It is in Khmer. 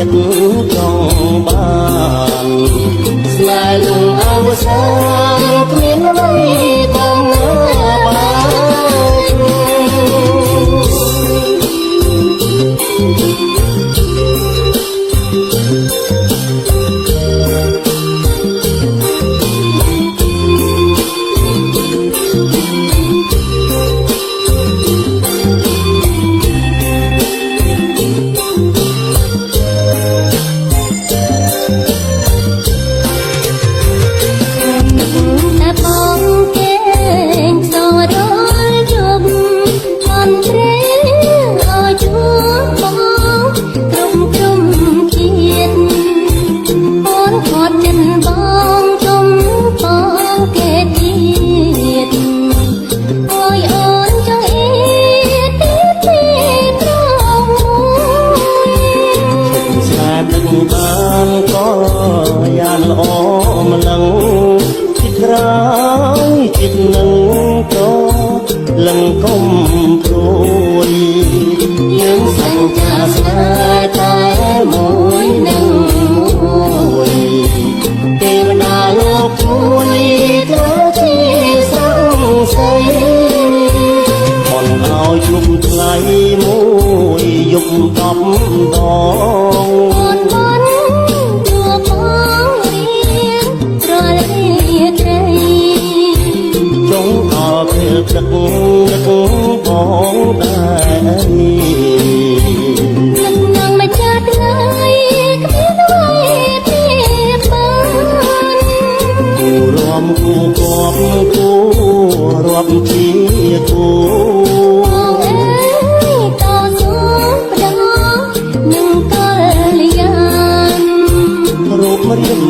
ចិត្តចង់បានស្នេហ៍នឹងអវសានគ្មានអ្វីតំណាបានក៏យ៉ាងល្អម្លឹងចិត្តក្រោយចិត្តនឹងក៏លឹងកុំព្រួយយើងសង្ចាស្នេហ៍តែមួយនឹងមួយទេវតាលោកជួយធ្វើជាសង្ស័យមិនឲ្យជុំថ្ងៃមួយយប់10ដងទឹកបងដែរនឹងនឹងមកចាត់ថ្ងៃគ្មានអ្វីពីបានគូរួមគូគប់គូរាប់ជាគូអើយតស៊ូប្រដនឹងកល្យានរូបរៀប